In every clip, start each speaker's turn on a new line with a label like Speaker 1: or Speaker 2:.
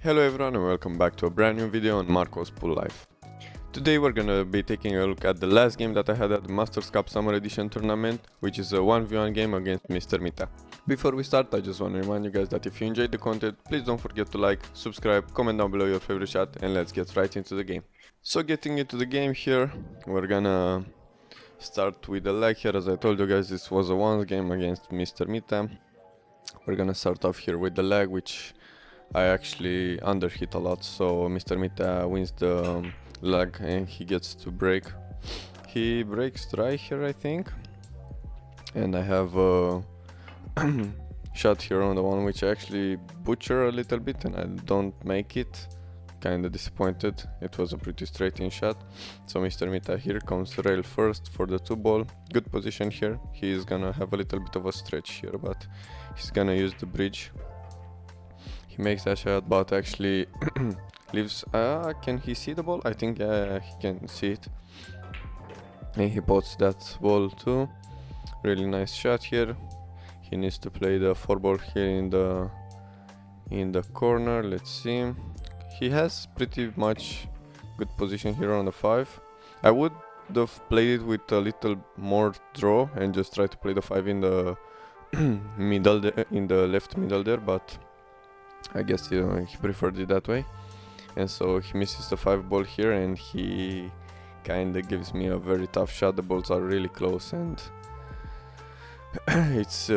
Speaker 1: Hello everyone and welcome back to a brand new video on Marco's Pool Life. Today we're gonna be taking a look at the last game that I had at the Masters Cup Summer Edition tournament, which is a 1v1 game against Mr. Mitea. Before we start, I just want to remind you guys that if you enjoyed the content, please don't forget to like, subscribe, comment down below your favorite shot, and let's get right into the game. So getting into the game here, we're gonna start with the leg here. As I told you guys, this was a once game against Mr. Mitea. We're gonna start off here with the leg, which I actually underhit a lot, so Mr. Mitea wins the leg and he gets to break. He breaks dry here, I think, and I have a shot here on the one which I actually butcher a little bit and I don't make it. Kinda disappointed. It was a pretty straight in shot. So Mr. Mitea here comes rail first for the 2-ball. Good position here. He is gonna have a little bit of a stretch here, but he's gonna use the bridge. He makes that shot, but actually leaves. Can he see the ball? I think he can see it. And he puts that ball too. Really nice shot here. He needs to play the 4-ball here in the corner. Let's see. He has pretty much good position here on the 5. I would have played it with a little more draw and just try to play the 5 in the middle, in the left middle there, but I guess he preferred it that way, and so he misses the 5-ball here and he kinda gives me a very tough shot. The balls are really close and it's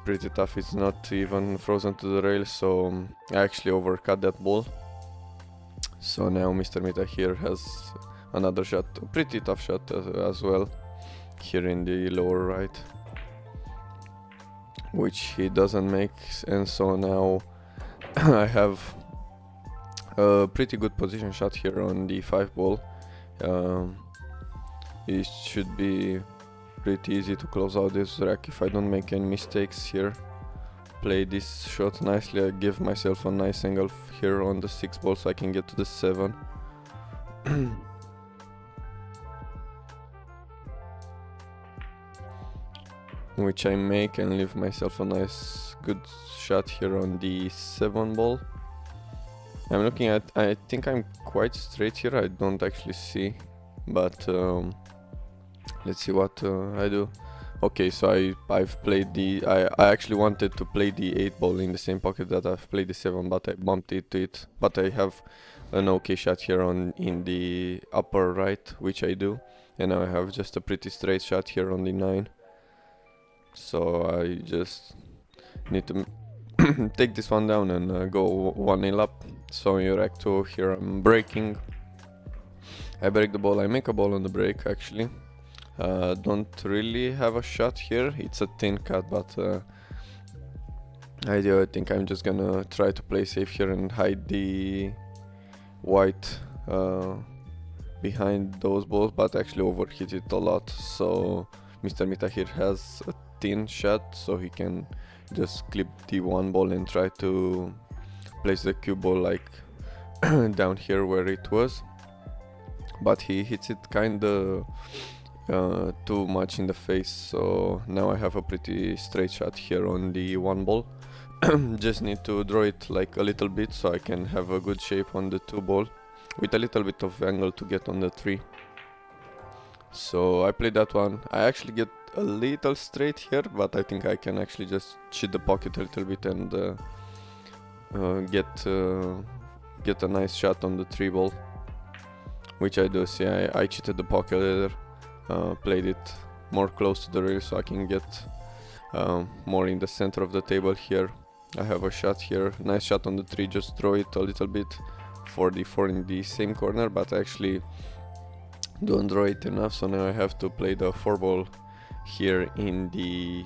Speaker 1: pretty tough. It's not even frozen to the rail, so I actually overcut that ball. So now Mr. Mitea here has another shot, a pretty tough shot as well, here in the lower right, which he doesn't make, and so now I have a pretty good position shot here on the 5-ball. It should be pretty easy to close out this rack if I don't make any mistakes here. Play this shot nicely. I give myself a nice angle here on the 6-ball so I can get to the 7. Which I make and leave myself a nice good shot here on the 7-ball. I'm looking at, I think I'm quite straight here. I don't actually see, but let's see what I do. Okay, so I've played the, I actually wanted to play the 8-ball in the same pocket that I've played the 7, but I bumped into it. But I have an okay shot here in the upper right, which I do, and now I have just a pretty straight shot here on the 9. So I just need to take this one down and go 1-0 up. So in rack 2 here I'm breaking. I break the ball. I make a ball on the break actually. Don't really have a shot here. It's a thin cut, but I think I'm just gonna try to play safe here and hide the white behind those balls, but actually overhit it a lot. So Mr. Mitea here has a thin shot, so he can just clip the 1-ball and try to place the cue ball like down here where it was, but he hits it kinda too much in the face. So now I have a pretty straight shot here on the 1-ball. Just need to draw it like a little bit so I can have a good shape on the 2-ball with a little bit of angle to get on the 3. So I played that one. I actually get a little straight here, but I think I can actually just cheat the pocket a little bit and get a nice shot on the 3-ball, which I do. See, I cheated the pocket there, played it more close to the rail so I can get more in the center of the table here. I have a shot here, nice shot on the 3, just draw it a little bit for the 4 in the same corner, but I actually don't draw it enough, so now I have to play the 4-ball here in the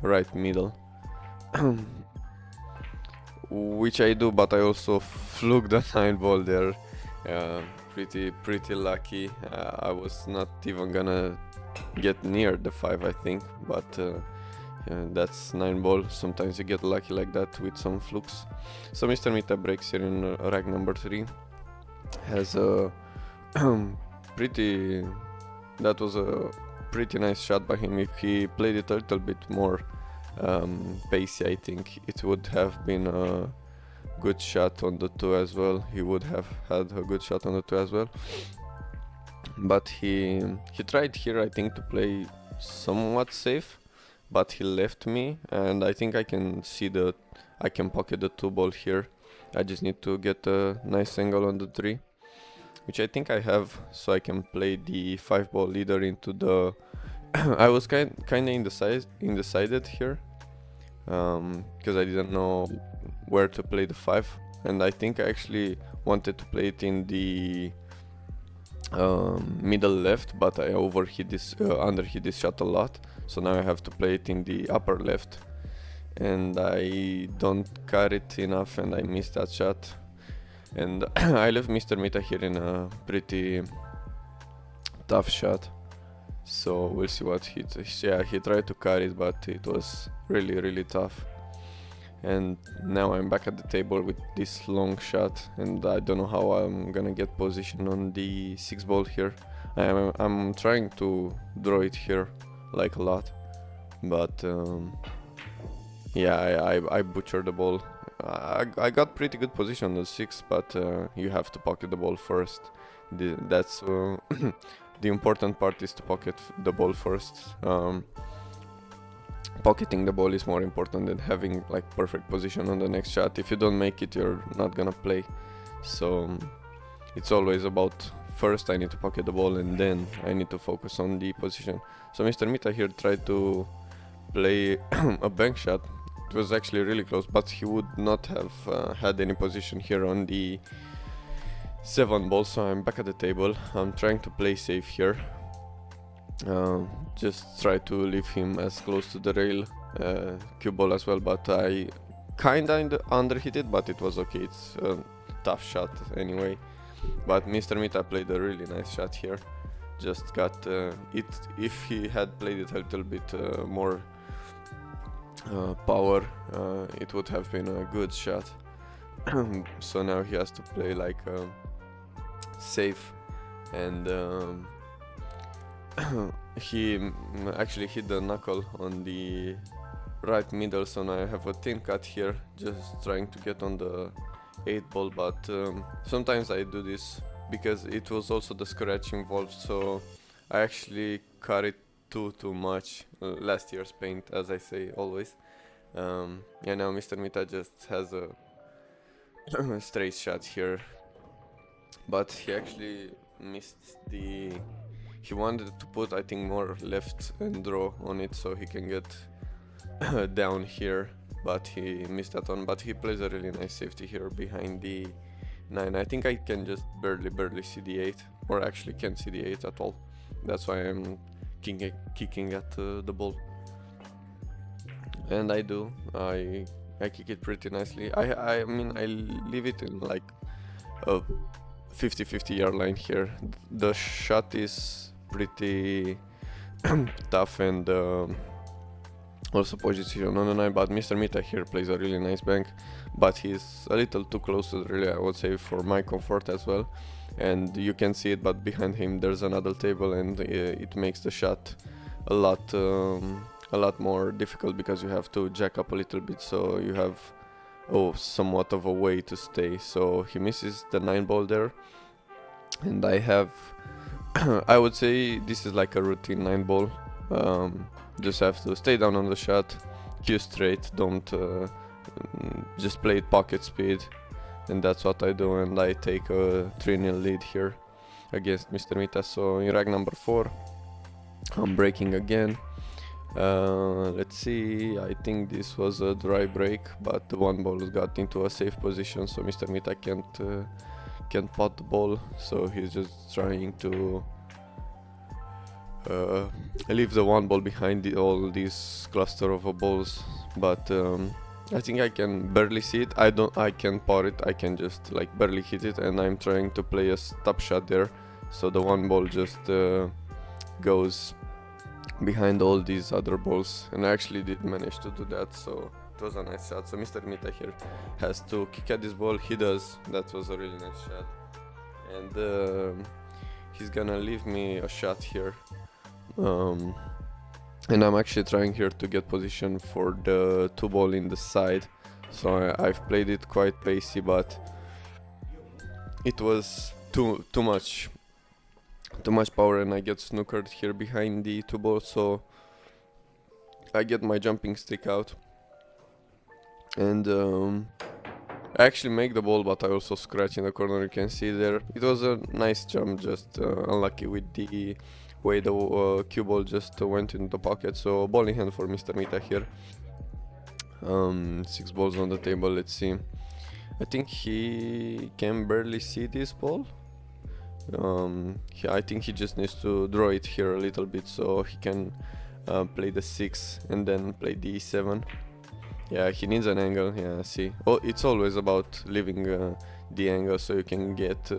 Speaker 1: right middle. Which I do, but I also fluke the 9-ball there. Pretty lucky. I was not even gonna get near the 5, I think, but that's 9-ball. Sometimes you get lucky like that with some flukes. So Mr. Mitea breaks here in rack number 3. Has a that was a pretty nice shot by him. If he played it a little bit more pacey. I think it would have been a good shot on the 2 as well. He would have had a good shot on the 2 as well. But he tried here, I think, to play somewhat safe, but he left me, and I think I can pocket the 2 ball here. I just need to get a nice angle on the 3, which I think I have, so I can play the 5 ball leader into the I was kinda undecided here, because I didn't know where to play the 5, and I think I actually wanted to play it in the middle left, but I underhit this shot a lot, so now I have to play it in the upper left, and I don't cut it enough, and I missed that shot, and I left Mr. Mitea here in a pretty tough shot. So we'll see what he tried to cut it, but it was really tough. And now I'm back at the table with this long shot, and I don't know how I'm gonna get position on the 6 ball here. I'm trying to draw it here like a lot, but yeah, I butchered the ball. I got pretty good position on the 6, but you have to pocket the ball first. That's the important part is to pocket the ball first. Pocketing the ball is more important than having like perfect position on the next shot. If you don't make it, you're not gonna play. So it's always about first I need to pocket the ball and then I need to focus on the position. So Mr. Mitea here tried to play a bank shot. It was actually really close, but he would not have had any position here on the 7 ball, so I'm back at the table. I'm trying to play safe here. Just try to leave him as close to the rail, cue ball as well, but I kinda underhit it, but it was okay. It's a tough shot anyway. But Mr. Mitea played a really nice shot here. Just got it. If he had played it a little bit more power, it would have been a good shot. So now he has to play like safe, and he actually hit the knuckle on the right middle, so now I have a thin cut here, just trying to get on the 8 ball, but sometimes I do this because it was also the scratch involved, so I actually cut it too much. Last year's paint, as I say always. Yeah, now Mr. Mitea just has a straight shot here, but he actually missed the... He wanted to put, I think, more left and draw on it so he can get down here, but he missed that one. But he plays a really nice safety here behind the 9. I think I can just barely see the 8, or actually can't see the 8 at all. That's why I'm kicking at the ball. And I do. I kick it pretty nicely. I mean, I leave it in like a 50-50 yard line here. The shot is pretty tough, and also position on the 9, but Mr. Mitea here plays a really nice bank, but he's a little too close to the relay, I would say, for my comfort as well. And you can see it, but behind him there's another table, and it makes the shot a lot more difficult, because you have to jack up a little bit, so you have somewhat of a way to stay. So he misses the 9 ball there, and I have I would say this is like a routine 9 ball. Just have to stay down on the shot, cue straight, don't just play it pocket speed, and that's what I do, and I take a 3-0 lead here against Mr. Mitea. So in rack number 4 I'm breaking again. Let's see, I think this was a dry break, but the 1 ball got into a safe position, so Mr. Mitea can't pot the ball, so he's just trying to leave the 1 ball behind all these cluster of balls, but I think I can barely see it. I can pot it, I can just like barely hit it, and I'm trying to play a stop shot there, so the 1 ball just goes behind all these other balls, and I actually did manage to do that, so it was a nice shot. So Mr. Mitea here has to kick at this ball. He does. That was a really nice shot, and he's gonna leave me a shot here. And I'm actually trying here to get position for the 2 ball in the side. So I've played it quite pacey, but it was too much power, and I get snookered here behind the 2 ball. So I get my jumping stick out, and I actually make the ball, but I also scratch in the corner. You can see there. It was a nice jump, just unlucky with the way the cue ball just went into the pocket. So ball in hand for Mr. Mitea here. 6 balls on the table. Let's see. I think he can barely see this ball. I think he just needs to draw it here a little bit so he can play the 6 and then play the 7. Yeah, he needs an angle. Yeah, see. Oh, it's always about leaving the angle so you can get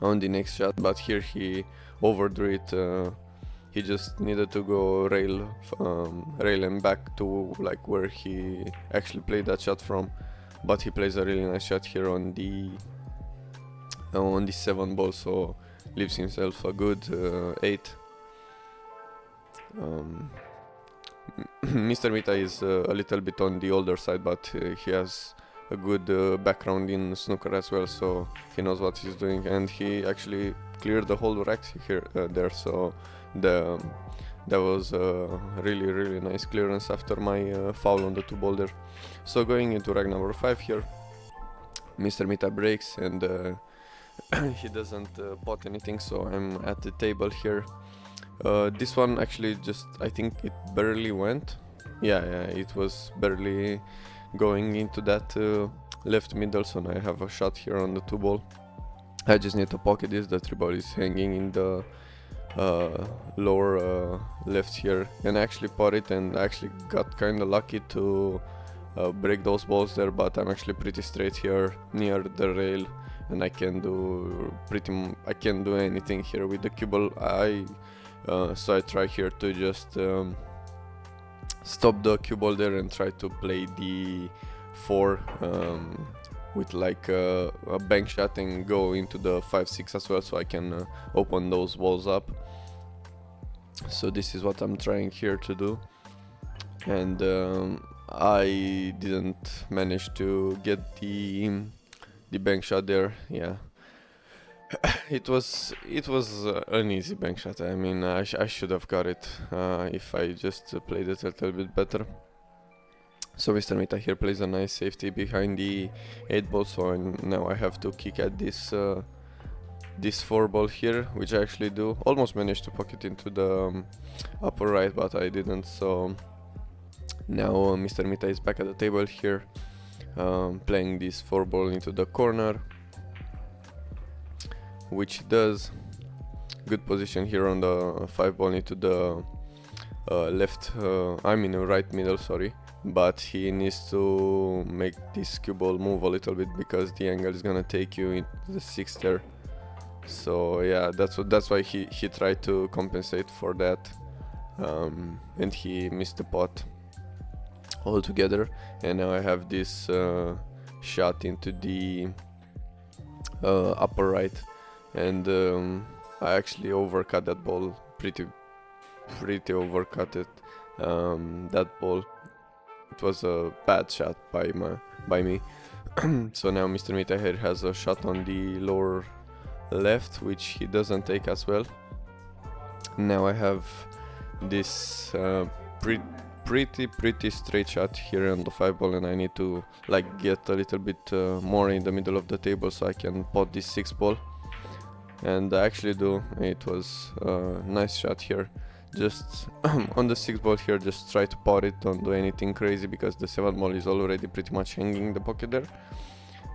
Speaker 1: on the next shot. But here he overdrew it. He just needed to go rail and back to like where he actually played that shot from. But he plays a really nice shot here on the 7 ball, so leaves himself a good 8. Mr. Mitea is a little bit on the older side, but he has a good background in snooker as well, so he knows what he's doing, and he actually cleared the whole rack here there. So that was a really nice clearance after my foul on the 2 ball there. So going into rack number 5 here, Mr. Mitea breaks and he doesn't pot anything, so I'm at the table here. This one actually just, I think it barely went. Yeah, it was barely going into that left middle, so now I have a shot here on the 2 ball. I just need to pocket this. The 3 ball is hanging in the lower left here, and I actually pot it, and I actually got kinda lucky to break those balls there, but I'm actually pretty straight here near the rail, and I can do anything here with the cue ball. So I try here to just stop the cue ball there and try to play the 4 with like a bank shot and go into the 5-6 as well, so I can open those balls up. So this is what I'm trying here to do, and I didn't manage to get the bank shot there. Yeah, it was an easy bank shot. I mean, I should have got it if I just played it a little bit better. So Mr. Mitea here plays a nice safety behind the 8 ball, so now I have to kick at this 4 ball here, which I actually do. Almost managed to pocket into the upper right, but I didn't. So now Mr. Mitea is back at the table here, playing this 4 ball into the corner, which he does. Good position here on the 5 ball into the right middle, sorry. But he needs to make this cue ball move a little bit because the angle is gonna take you into the 6 there. So yeah, that's why he tried to compensate for that, and he missed the pot altogether. And now I have this shot into the upper right, and I actually overcut that ball, pretty overcut it. That ball, it was a bad shot by me. So now Mr. Mitea here has a shot on the lower left, which he doesn't take as well. Now I have this pretty straight shot here on the 5 ball, and I need to like get a little bit more in the middle of the table so I can pot this 6 ball, and I actually do. It was a nice shot here. Just on the 6 ball here, just try to pot it, don't do anything crazy because the 7 ball is already pretty much hanging in the pocket there.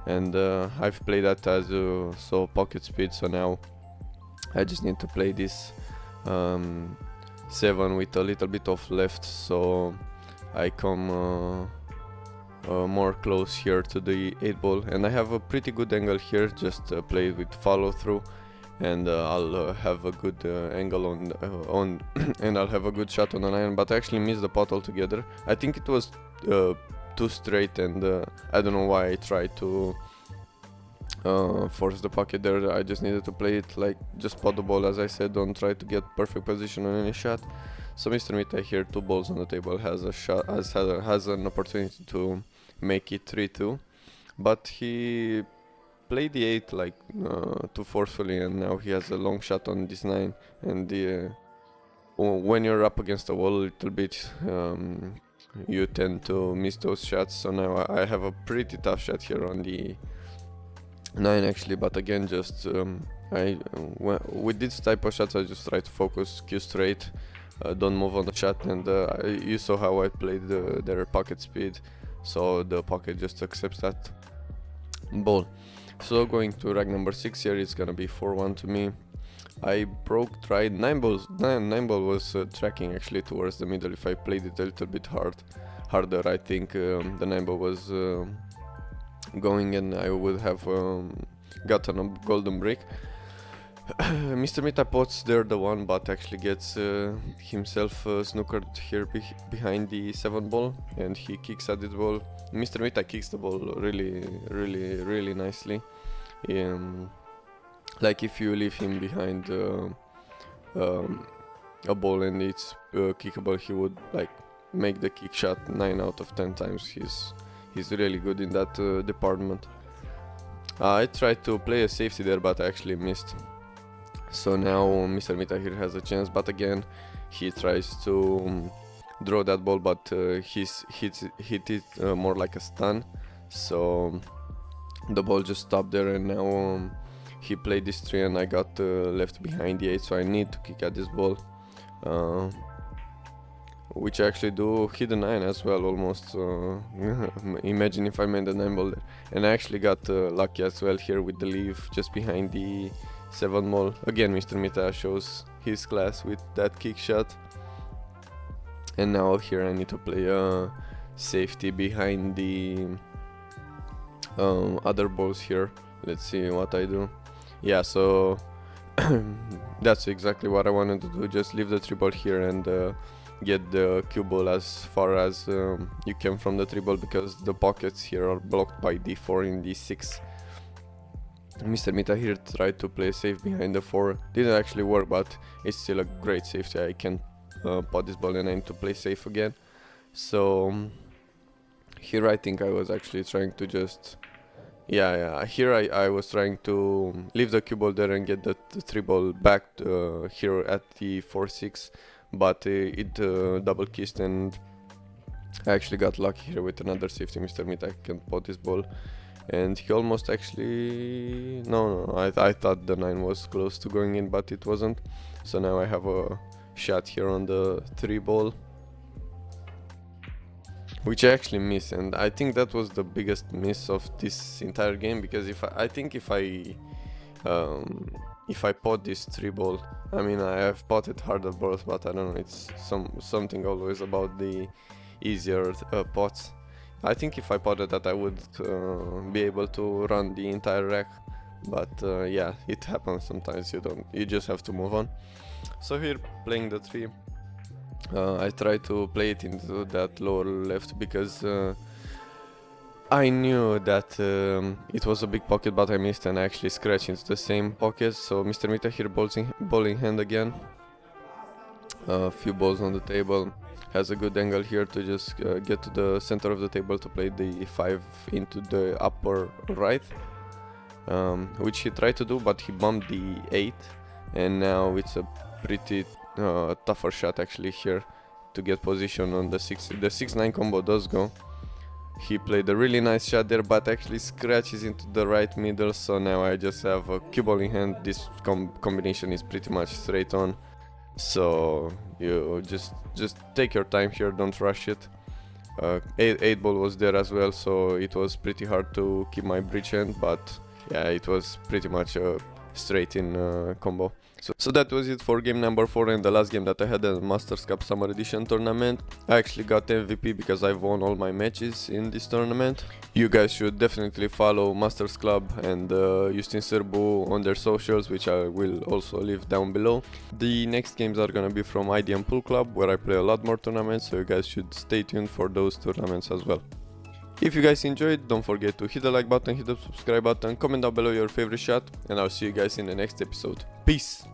Speaker 1: And I've played that as so pocket speed, so now I just need to play this 7 with a little bit of left, so I come more close here to the 8 ball, and I have a pretty good angle here. Just play it with follow through, and I'll have a good angle on and I'll have a good shot on the 9, but I actually missed the pot altogether. I think it was too straight, and I don't know why I tried to force the pocket there. I just needed to play it like just pot the ball, as I said. Don't try to get perfect position on any shot. So Mr. Mitea here, 2 balls on the table, has a shot, has an opportunity to make it 3-2, but he played the 8 like too forcefully, and now he has a long shot on this 9, and when you're up against the wall a little bit, you tend to miss those shots. So now I have a pretty tough shot here on the 9 actually, but again, just with this type of shots I just try to focus, cue straight, don't move on the shot, and you saw how I played their pocket speed, so the pocket just accepts that ball. So going to rack number 6 here, it's gonna be 4-1 to me. I tried 9 balls. 9 ball was tracking actually towards the middle. If I played it a little bit harder, I think the 9 ball was going, and I would have gotten a golden break. Mr. Mitea pots there the 1, but actually gets himself snookered here behind the 7 ball, and he kicks at this ball. Mr. Mitea kicks the ball really nicely. Like if you leave him behind a ball and it's kickable, he would like make the kick shot 9 out of 10 times. He's really good in that department. I tried to play a safety there, but I actually missed. So now Mr. Mitea here has a chance, but again he tries to draw that ball, but hit it more like a stun. So the ball just stopped there, and now he played this 3 and I got left behind the 8, so I need to kick at this ball, which I actually do hit the 9 as well almost. Imagine if I made the 9 ball there. And I actually got lucky as well here with the leave just behind the 7 ball. Again, Mr. Mitea shows his class with that kick shot. And now here I need to play a safety behind the other balls here. Let's see what I do. Yeah, so that's exactly what I wanted to do. Just leave the 3 ball here and get the cue ball as far as you can from the 3 ball, because the pockets here are blocked by the 4 in the 6. Mr. Mitea here tried to play safe behind the 4. Didn't actually work, but it's still a great safety. I can pot this ball and I need to play safe again. So here I think I was actually trying to just here I was trying to leave the cue ball there and get the 3 ball back here at the 4-6, but it double kissed, and I actually got lucky here with another safety. Mr. Mitea can pot this ball, and he almost actually I thought the 9 was close to going in, but it wasn't. So now I have a shot here on the 3 ball, which I actually missed, and I think that was the biggest miss of this entire game, because if I pot this 3 ball, I mean, I have potted harder balls, but I don't know, it's something always about the easier pots. I think if I potted that, I would be able to run the entire rack, but yeah, it happens sometimes. You just have to move on. So here, playing the 3, I tried to play it into that lower left, because I knew that it was a big pocket, but I missed, and I actually scratched into the same pocket. So Mr. Mitea here ball in hand again. A few balls on the table. Has a good angle here to just get to the center of the table to play the 5 into the upper right, which he tried to do, but he bumped the 8, and now it's a pretty tougher shot actually here to get position on the 6. The 6-9 combo does go. He played a really nice shot there, but actually scratches into the right middle, so now I just have a cue ball in hand. This combination is pretty much straight on, so you just take your time here, don't rush it. 8 ball was there as well, so it was pretty hard to keep my bridge hand, but yeah, it was pretty much a straight in combo. So that was it for game number 4 and the last game that I had at the Masters Cup Summer Edition tournament. I actually got MVP because I've won all my matches in this tournament. You guys should definitely follow Masters Club and Justin Sârbu on their socials, which I will also leave down below. The next games are gonna be from IDM Pool Club, where I play a lot more tournaments, so you guys should stay tuned for those tournaments as well. If you guys enjoyed, don't forget to hit the like button, hit the subscribe button, comment down below your favorite shot, and I'll see you guys in the next episode. Peace!